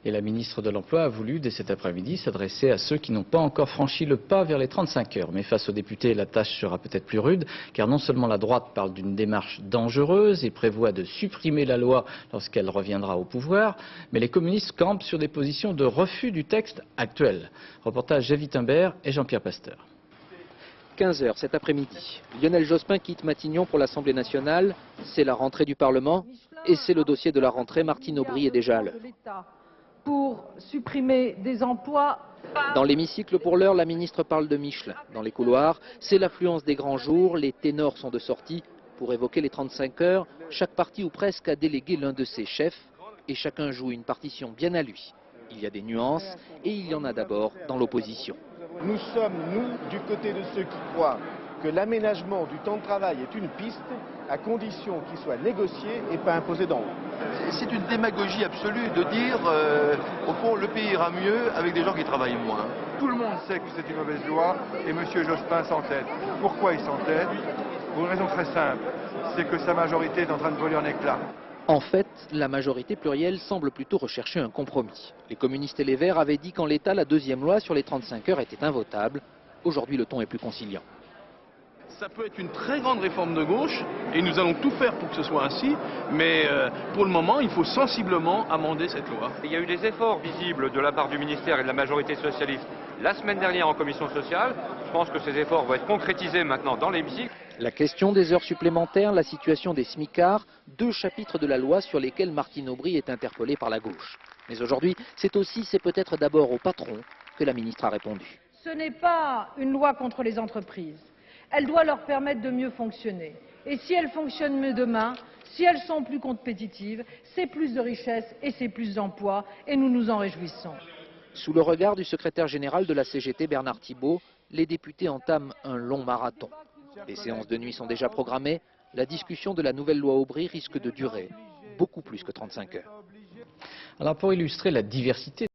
Et la ministre de l'Emploi a voulu, dès cet après-midi, s'adresser à ceux qui n'ont pas encore franchi le pas vers les 35 heures. Mais face aux députés, la tâche sera peut-être plus rude, car non seulement la droite parle d'une démarche dangereuse et prévoit de supprimer la loi lorsqu'elle reviendra au pouvoir, mais les communistes campent sur des positions de refus du texte actuel. Reportage Javi Timbert et Jean-Pierre Pasteur. 15 h cet après-midi. Lionel Jospin quitte Matignon pour l'Assemblée nationale. C'est la rentrée du Parlement et c'est le dossier de la rentrée. Martine Aubry est déjà à l'heure. Pour supprimer des emplois. Dans l'hémicycle, pour l'heure, la ministre parle de Michelin. Dans les couloirs, c'est l'affluence des grands jours. Les ténors sont de sortie. Pour évoquer les 35 heures, chaque parti ou presque a délégué l'un de ses chefs et chacun joue une partition bien à lui. Il y a des nuances et il y en a d'abord dans l'opposition. Nous sommes, nous, du côté de ceux qui croient que l'aménagement du temps de travail est une piste, à condition qu'il soit négocié et pas imposé d'en haut. C'est une démagogie absolue de dire, au fond, le pays ira mieux avec des gens qui travaillent moins. Tout le monde sait que c'est une mauvaise loi et M. Jospin s'entête. Pourquoi il s'entête? Pour une raison très simple, c'est que sa majorité est en train de voler en éclats. En fait, la majorité plurielle semble plutôt rechercher un compromis. Les communistes et les Verts avaient dit qu'en l'état, la deuxième loi sur les 35 heures était invotable. Aujourd'hui, le ton est plus conciliant. Ça peut être une très grande réforme de gauche et nous allons tout faire pour que ce soit ainsi, mais pour le moment, il faut sensiblement amender cette loi. Il y a eu des efforts visibles de la part du ministère et de la majorité socialiste la semaine dernière en commission sociale. Je pense que ces efforts vont être concrétisés maintenant dans l'hémicycle. La question des heures supplémentaires, la situation des smicards, deux chapitres de la loi sur lesquels Martine Aubry est interpellée par la gauche. Mais aujourd'hui, c'est peut-être d'abord au patron que la ministre a répondu. Ce n'est pas une loi contre les entreprises. Elle doit leur permettre de mieux fonctionner. Et si elles fonctionnent mieux demain, si elles sont plus compétitives, c'est plus de richesse et c'est plus d'emplois, et nous nous en réjouissons. Sous le regard du secrétaire général de la CGT, Bernard Thibault, les députés entament un long marathon. Les séances de nuit sont déjà programmées. La discussion de la nouvelle loi Aubry risque de durer beaucoup plus que 35 heures. Alors pour illustrer la diversité